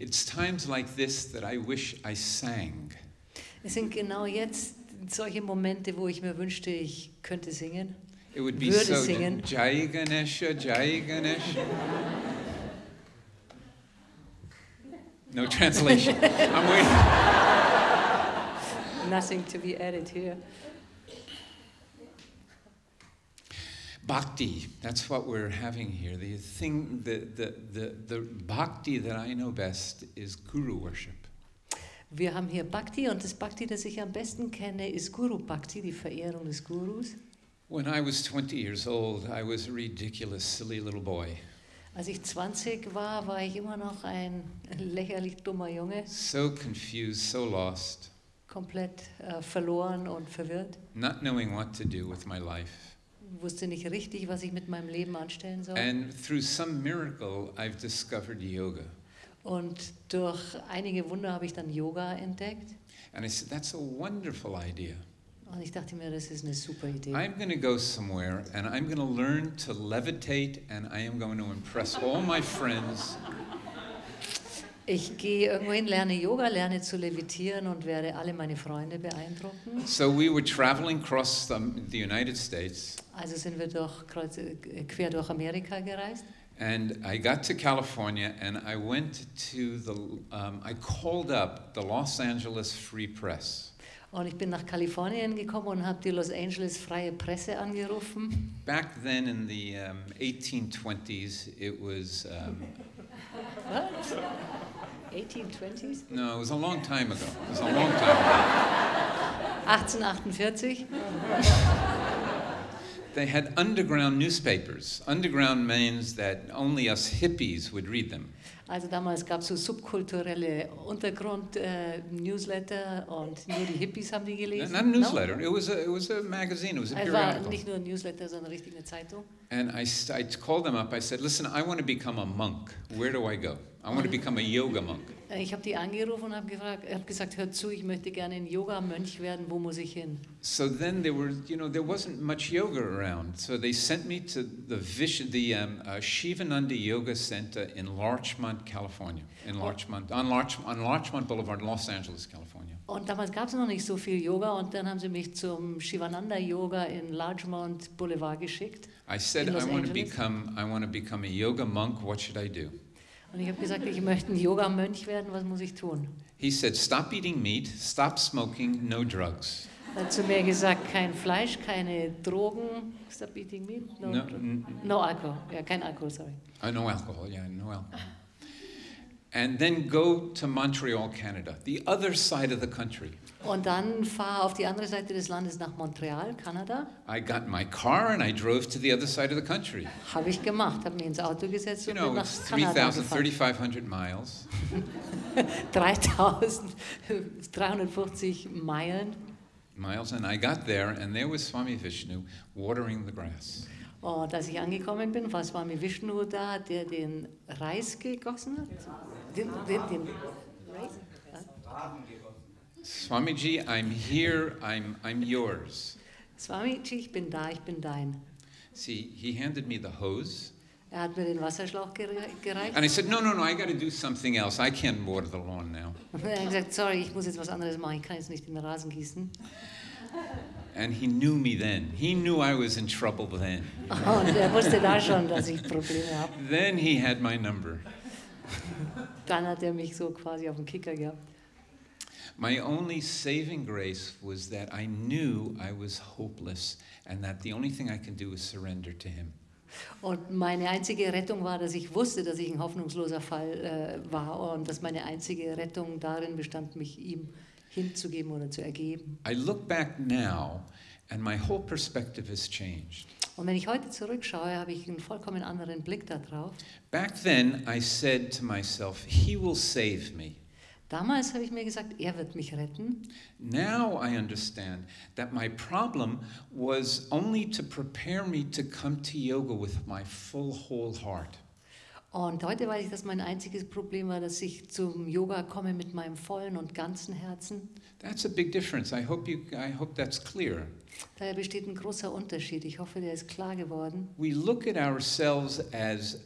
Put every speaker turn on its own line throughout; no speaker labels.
It's times like this that I wish I sang.
Es sind genau jetzt solche Momente, wo ich mir wünschte, ich könnte singen.
It would be
Würde
so
singen.
Jai Ganesha, Jai Ganesha. No translation. I'm waiting.
Nothing to be added here.
Bhakti, that's what we're having here. The bhakti that I know best is guru worship.
Wir haben hier Bhakti und das Bhakti, das ich am besten kenne, ist Guru Bhakti, die Verehrung des Gurus.
When I was 20 years old, I was a ridiculous, silly little boy.
Als ich 20 war, war ich immer noch ein lächerlich dummer Junge.
So confused, so lost.
Komplett verloren und verwirrt.
Not knowing what to do with my life.
Wusste nicht richtig, was ich mit meinem Leben anstellen soll.
And through some miracle, I've discovered yoga.
Und durch einige Wunder habe ich dann Yoga entdeckt.
And I said, that's a wonderful idea.
Und ich dachte mir, das ist eine super Idee.
I'm going to go somewhere and I'm going to learn to levitate and I am going to impress all my friends.
Ich gehe irgendwo hin, lerne Yoga, lerne zu levitieren und werde alle meine Freunde beeindrucken.
So we were traveling across the United States.
Also sind wir quer durch Amerika gereist.
And I got to California and I went to I called up the Los Angeles Free Press.
Und ich bin nach Kalifornien gekommen und habe die Los Angeles Freie Presse angerufen.
Back then in the 1820s, it was...
What? 1820s?
No, it was a long time ago. It was a long time ago.
1848.
They had underground newspapers. Underground means that only us hippies would read them.
Also damals gab es so subkulturelle Untergrund-Newsletter und nur die Hippies haben die gelesen.
Not a newsletter. No? It was a magazine. It was a periodical.
Es war nicht nur ein Newsletter, sondern richtig eine Zeitung.
And I called them up. I said, "Listen, I want to become a monk. Where do I go? I want to become a yoga monk."
Ich habe die angerufen und habe gesagt, hört zu, ich möchte gerne ein Yoga-Mönch werden. Wo muss ich hin?
So then there wasn't much yoga around. So they sent me to the Sivananda Yoga Center in Larchmont, California. On Larchmont Boulevard, Los Angeles, California.
Und damals gab es noch nicht so viel Yoga und dann haben sie mich zum Sivananda Yoga in Larchmont Boulevard geschickt.
I said, I want to become a yoga monk. What should I do?
Und ich habe gesagt, ich möchte ein Yoga-Mönch werden, was muss ich tun?
He said, stop eating meat, stop smoking, no drugs.
Er hat zu mir gesagt, kein Fleisch, keine Drogen, stop eating meat, no alcohol, ja, kein Alkohol, sorry.
No alcohol, yeah, no alcohol. And then go to Montreal, Canada, the other side of the country.
Und dann fahr auf die andere Seite des Landes nach Montreal, Kanada.
I got in my car and I drove to the other side of the country.
Habe ich gemacht, habe mich ins Auto gesetzt und bin nach
it's
Kanada gefahren.
3,500 miles.
3.350 Meilen.
And I got there and there was Swami Vishnu watering the grass.
Und als ich angekommen bin, war Swami Vishnu da, der den Reis gegossen hat. Den Reis?
Swamiji, I'm here, I'm yours.
Swamiji, ich bin da, ich bin dein.
See, he handed me the hose.
Er hat mir den Wasserschlauch gereicht.
And I said, no, I got to do something else. I can't water the lawn now.
Er hat gesagt, sorry, ich muss jetzt was anderes machen, ich kann jetzt nicht den Rasen gießen.
And he knew me then. He knew I was in trouble then.
Und er wusste da schon, dass ich Probleme habe.
Then he had my number.
Dann hat er mich so quasi auf den Kicker gehabt.
My only saving grace was that I knew I was hopeless and that the only thing I can do is surrender to him.
Und meine einzige Rettung war, dass ich wusste, dass ich ein hoffnungsloser Fall war und dass meine einzige Rettung darin bestand, mich ihm hinzugeben oder zu ergeben.
I look back now and my whole perspective has changed.
Und wenn ich heute zurückschaue, habe ich einen vollkommen anderen Blick darauf.
Back then I said to myself, he will save me.
Damals habe ich mir gesagt, er wird mich retten.
Now I understand that my problem was only to prepare me to come to yoga with my full whole heart.
Und heute weiß ich, dass mein einziges Problem war, dass ich zum Yoga komme mit meinem vollen und ganzen Herzen.
That's a big difference. I hope that's clear.
Daher besteht ein großer Unterschied. Ich hoffe, der ist klar geworden.
We look at ourselves as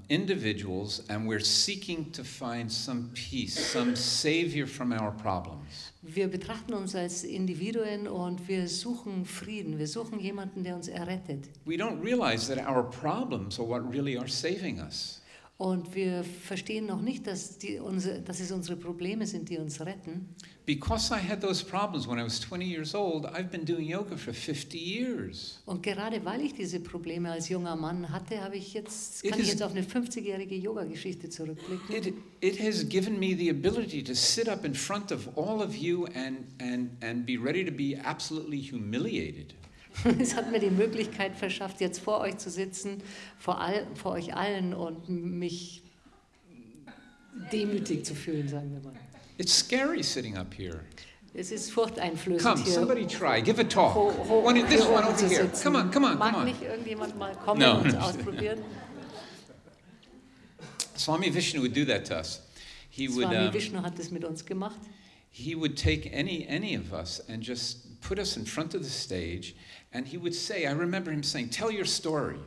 individuals, and we're seeking to find some peace, some savior from our problems.
Wir betrachten uns als Individuen und wir suchen Frieden. Wir suchen jemanden, der uns errettet.
We don't realize that our problems are what really are saving us.
Und wir verstehen noch nicht, dass es unsere Probleme sind, die uns retten.
Because I had those problems when I was 20 years old, I've been doing yoga for 50 years.
Und gerade weil ich diese Probleme als junger Mann hatte, kann ich jetzt auf eine 50-jährige Yoga-Geschichte zurückblicken.
It has given me the ability to sit up in front of all of you and be ready to be absolutely humiliated.
Es hat mir die Möglichkeit verschafft, jetzt vor euch zu sitzen, vor euch allen und mich demütig zu fühlen, sagen wir mal.
It's scary sitting up here.
Es ist furchteinflößend
Come,
hier.
somebody try. Give a talk. This one over here. Come on, come on, come
Mag
on.
nicht irgendjemand mal kommen
No.
und ausprobieren?
Swami Vishnu would do that to us.
Swami Vishnu hat das mit uns gemacht.
He would take any of us and just put us in front of the stage, and he would say, I remember him saying, tell your story.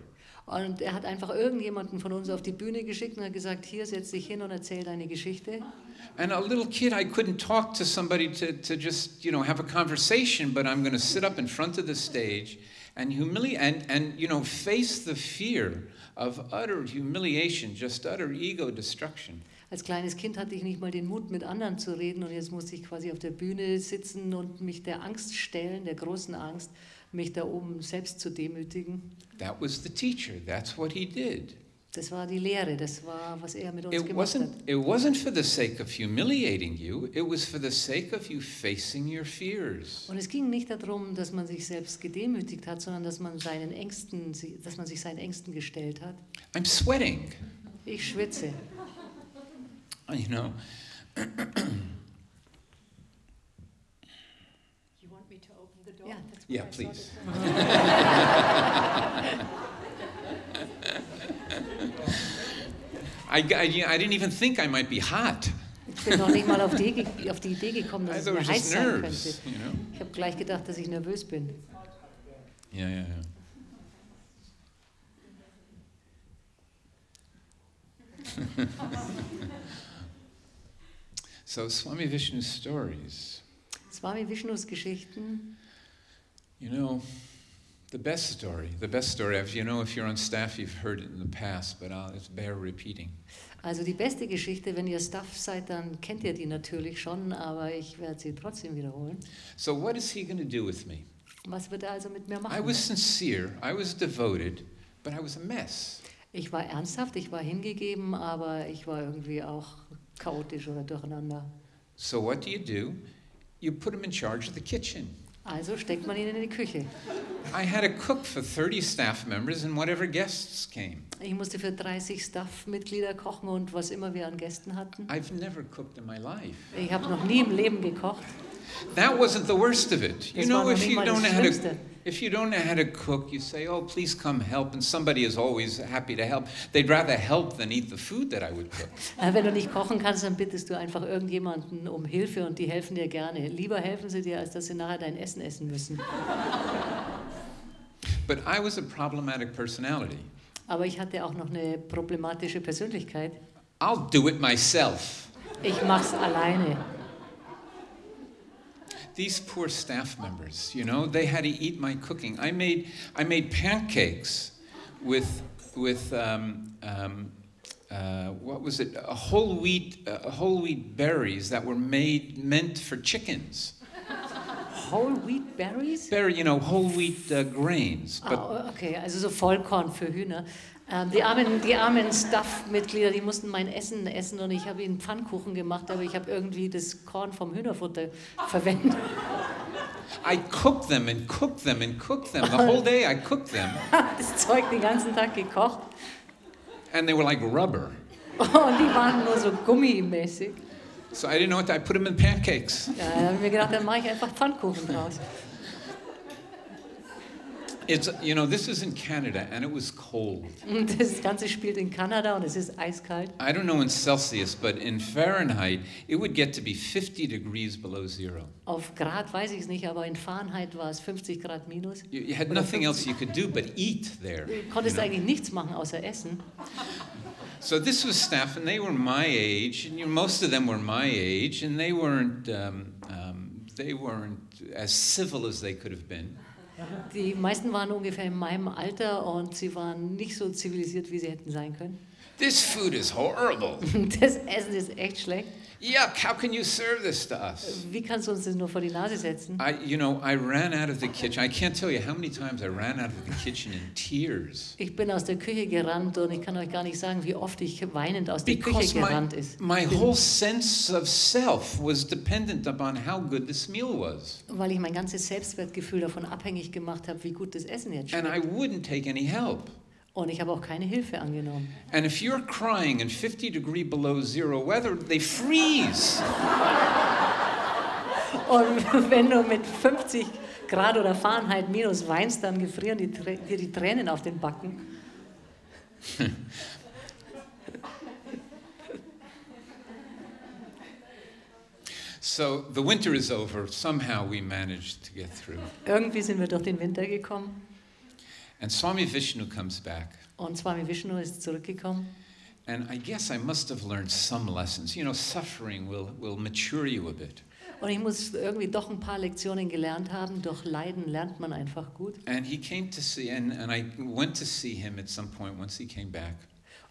Und er hat einfach irgendjemanden von uns auf die Bühne geschickt und hat gesagt, hier, setz dich hin und erzähl deine Geschichte.
And a little kid, I couldn't talk to somebody to just, have a conversation, but I'm going to sit up in front of the stage and humiliate and face the fear of utter humiliation, just utter ego destruction.
Als kleines Kind hatte ich nicht mal den Mut, mit anderen zu reden, und jetzt musste ich quasi auf der Bühne sitzen und mich der Angst stellen, der großen Angst, mich da oben selbst zu demütigen.
That was the teacher. That's what he did.
Das war die Lehre, das war, was er mit uns gemacht hat.
It wasn't for the sake of humiliating you, it was for the sake of you facing your fears.
Und es ging nicht darum, dass man sich selbst gedemütigt hat, sondern dass man sich seinen Ängsten gestellt hat.
I'm sweating.
Ich schwitze.
You know.
You want me to open the door?
Yeah, that's what
Yeah,
I
please. I didn't even think I might be hot.
Ich bin noch nicht mal auf die Idee gekommen, dass es mir heiß sein könnte.
Nerves,
Ich habe gleich gedacht, dass ich nervös bin.
Yeah. So Swami Vishnu's stories.
Swami Vishnus Geschichten.
The best story, if you're on staff, you've heard it in the past, but it's bear repeating.
Also die beste Geschichte, wenn ihr Staff seid, dann kennt ihr die natürlich schon, aber ich werde sie trotzdem wiederholen.
So what is he going to do with me?
Was wird er also mit mir machen?
I was sincere, I was devoted, but I was a mess.
Ich war ernsthaft, ich war hingegeben, aber ich war irgendwie auch chaotisch oder durcheinander.
So what do? You put him in charge of the kitchen.
Also steckt man ihn in die Küche.
I had to cook for 30 staff members and whatever guests came.
Ich musste für 30 Staff-Mitglieder kochen und was immer wir an Gästen hatten.
I've never cooked in my life.
Ich habe noch nie im Leben gekocht.
That wasn't the worst of it.
Das war noch nicht mal das Schlimmste.
If you don't know how to cook, you say, oh, please come help, and somebody is always happy to help. They'd rather help than eat the food that I would cook.
Wenn du nicht kochen kannst, dann bittest du einfach irgendjemanden um Hilfe und die helfen dir gerne. Lieber helfen sie dir, als dass sie nachher dein Essen essen müssen.
But I was a problematic personality.
Aber ich hatte auch noch eine problematische Persönlichkeit.
I'll do it myself.
Ich mach's alleine.
These poor staff members, they had to eat my cooking. I made pancakes with what was it? Whole wheat berries that were meant for chickens.
Whole wheat berries?
Whole wheat grains.
Okay, also so Vollkorn für Hühner. Die armen Staff-Mitglieder, die mussten mein Essen essen und ich habe ihnen Pfannkuchen gemacht, aber ich habe irgendwie das Korn vom Hühnerfutter verwendet.
I cooked them and cooked them and cooked them. The whole day I cooked them.
Das Zeug den ganzen Tag gekocht.
And they were like rubber.
Und die waren nur so gummimäßig.
So I didn't know what I put them in pancakes.
Ja, da habe ich mir gedacht, dann mache ich einfach Pfannkuchen draus.
It's, you know, this is in Canada and it was cold.
Das Ganze spielt in Kanada und es ist eiskalt.
I don't know in Celsius, but in Fahrenheit, it would get to be 50 degrees below zero.
Auf Grad weiß ich es nicht, aber in Fahrenheit war es 50 Grad minus.
You had nothing else you could do but eat there.
Du konntest eigentlich nichts machen außer essen.
So this was staff, and they were my age, and most of them were my age, and they weren't as civil as they could have been.
Die meisten waren ungefähr in meinem Alter und sie waren nicht so zivilisiert, wie sie hätten sein können.
This food is horrible.
Das Essen ist echt schlecht.
Yuck, how can you serve this to us?
Wie kannst du uns das nur vor die Nase setzen?
I ran out of the kitchen. I can't tell you how many times I ran out of the kitchen in tears.
Ich bin aus der Küche gerannt und ich kann euch gar nicht sagen, wie oft ich weinend aus der Küche gerannt ist.
My whole sense of self was dependent upon how good this meal was.
Weil ich mein ganzes Selbstwertgefühl davon abhängig gemacht habe, wie gut das Essen jetzt schmeckt.
And I wouldn't take any help.
Und ich habe auch keine Hilfe angenommen.
And if you're crying in 50 degree below zero weather, they freeze.
Und wenn du mit 50 Grad oder Fahrenheit minus weinst, dann gefrieren dir die Tränen auf den Backen.
So the winter is over. Somehow we managed to get through.
Irgendwie sind wir durch den Winter gekommen.
And Swami Vishnu comes back.
Und Swami Vishnu ist zurückgekommen.
And I guess I must have learned some lessons. You know, suffering will mature you a bit.
Und ich muss irgendwie doch ein paar Lektionen gelernt haben. Durch Leiden lernt man einfach gut.
And he came to see, and I went to see him at some point once he came back.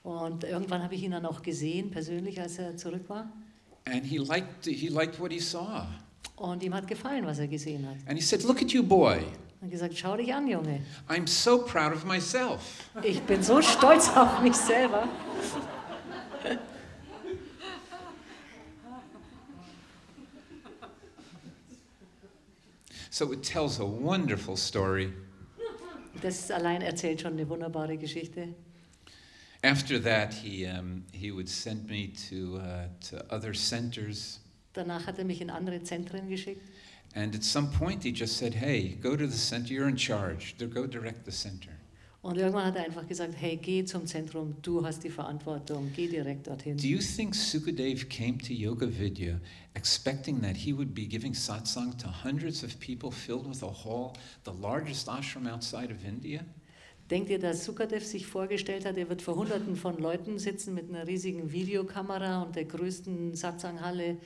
Und irgendwann habe ich ihn dann auch gesehen, persönlich, als er zurück war.
And he liked what he saw.
Und ihm hat gefallen, was er gesehen hat.
And he said, "Look at you, boy.
Er hat gesagt, schau dich an, Junge.
I'm so proud of myself."
Ich bin so stolz auf mich selber.
So it tells a wonderful story.
Das allein erzählt schon eine wunderbare Geschichte.
After that, he would send me to other centers.
Danach hat er mich in andere Zentren geschickt.
And at some point, he just said, "Hey, go to the center. You're in charge. Go direct the center."
Und irgendwann hat er einfach gesagt, hey, geh zum Zentrum, du hast die Verantwortung, geh direkt dorthin.
Do you think Sukadev came to Yoga-vidya expecting that he would be giving satsang to hundreds of people filled with a hall, the largest ashram outside of India?
Denkt ihr, dass Sukadev sich vorgestellt hat, er wird vor Hunderten von Leuten sitzen mit einer riesigen Videokamera und der größten Satsanghalle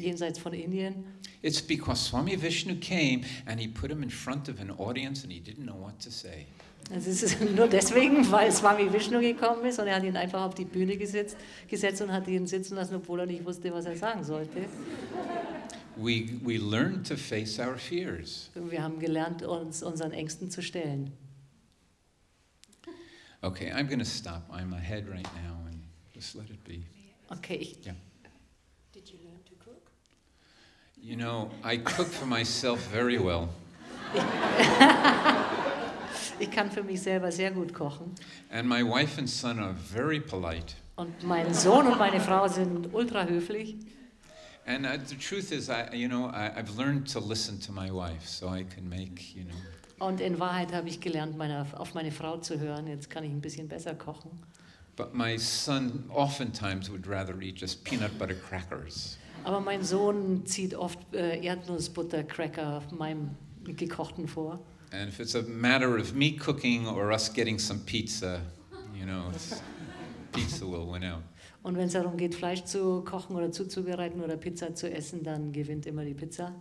jenseits von Indien?
It's because Swami Vishnu came and he put him in front of an audience and he didn't know what to say.
Es ist nur deswegen, weil Swami Vishnu gekommen ist und er hat ihn einfach auf die Bühne gesetzt und hat ihn sitzen lassen, obwohl er nicht wusste, was er sagen sollte.
We learned to face our fears.
Wir haben gelernt, uns unseren Ängsten zu stellen.
Okay, I'm going to stop. I'm ahead right now and just let it be.
Okay.
Yeah.
Did you learn to cook?
You know, I cook for myself very well.
Ich kann für mich selber sehr gut kochen.
And my wife and son are very polite.
Und mein Sohn und meine Frau sind ultra höflich.
And the truth is, I've learned to listen to my wife, so I can make,
Und in Wahrheit habe ich gelernt, auf meine Frau zu hören. Jetzt kann ich ein bisschen besser kochen.
But my son oftentimes would rather eat just peanut butter crackers.
Aber mein Sohn zieht oft Erdnussbutter-Cracker meinem gekochten vor.
And if it's a matter of me cooking or us getting some pizza, pizza will win out.
Und wenn es darum geht, Fleisch zu kochen oder zuzubereiten oder Pizza zu essen, dann gewinnt immer die Pizza.